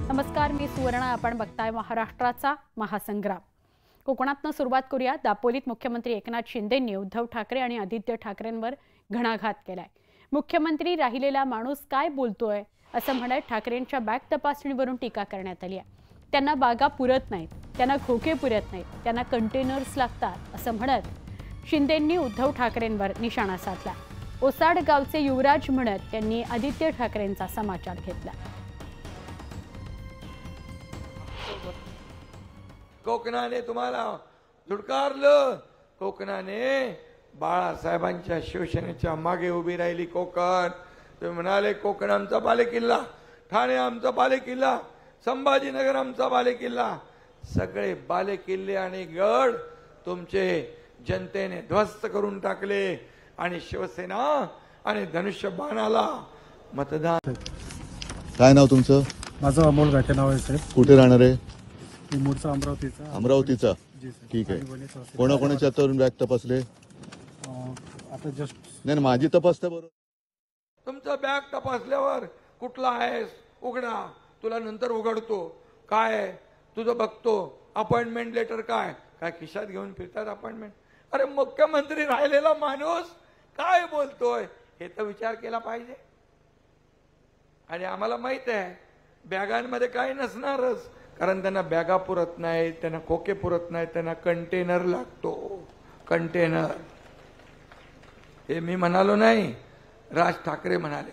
नमस्कार, मी सुवर्णा. आपण बघताय महाराष्ट्राचा महासंग्राम. कोकणातनं सुरुवात करूया. दापोलीत मुख्यमंत्री एकनाथ शिंदेंनी उद्धव ठाकरे आणि आदित्य ठाकरेंवर घणाघात केलाय. मुख्यमंत्री राहिलेला माणूस काय बोलतोय असं म्हणत ठाकरेंच्या बॅग तपासणीवरून टीका करण्यात आली आहे. त्यांना बागा पुरत नाहीत, त्यांना खोके पुरत नाहीत, त्यांना कंटेनर्स लागतात असं म्हणत शिंदेंनी उद्धव ठाकरेंवर निशाणा साधला. ओसाड गावचे युवराज म्हणत त्यांनी आदित्य ठाकरेंचा समाचार घेतला. कोकणाने तुम्हाला झुडकारलं. कोकणाने बाळासाहेबांच्या शिवसेनेच्या मागे उभी राहिली. कोकण तुम्ही म्हणाले कोकण आमचा बालेकिल्ला, ठाणे आमचा बालेकिल्ला, संभाजीनगर आमचा बालेकिल्ला. सगळे बालेकिल्ले आणि गड तुमचे जनतेने ध्वस्त करून टाकले आणि शिवसेना आणि धनुष्यबाणाला मतदान. काय नाव तुमचं? माझं अमोल घाटे नाव आहे साहेब. कुठे राहणार आहे? मूळचा अमरावतीचा. अमरावतीचा. ठीक आहे. कोणाकोणाच्या तरुण बॅग तपासले? आता जस्ट नाही, माझी तपासता बरोबर. तुमचा बॅग तपासल्यावर कुठला आहेस उघडा, तुला नंतर उघडतो. काय आहे तुझं बघतो. अपॉइंटमेंट लेटर काय काय खिशात घेऊन फिरतात अपॉइंटमेंट. अरे मुख्यमंत्री राहिलेला माणूस काय बोलतोय हे तर विचार केला पाहिजे. आणि आम्हाला माहित आहे बॅगांमध्ये काही नसणारच, कारण त्यांना बॅगा पुरत नाही, त्यांना खोके पुरत नाही, त्यांना कंटेनर लागतो. कंटेनर हे मी म्हणालो नाही, राज ठाकरे म्हणाले.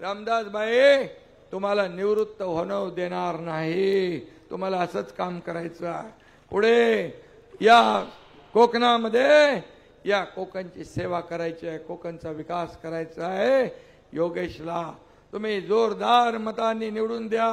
रामदास बाई तुम्हाला निवृत्त होणं देणार नाही. तुम्हाला असंच काम करायचं आहे. पुढे या कोकणामध्ये या कोकणची सेवा करायची आहे, कोकणचा विकास करायचा आहे. योगेशला तुम्ही जोरदार मतांनी निवडून द्या.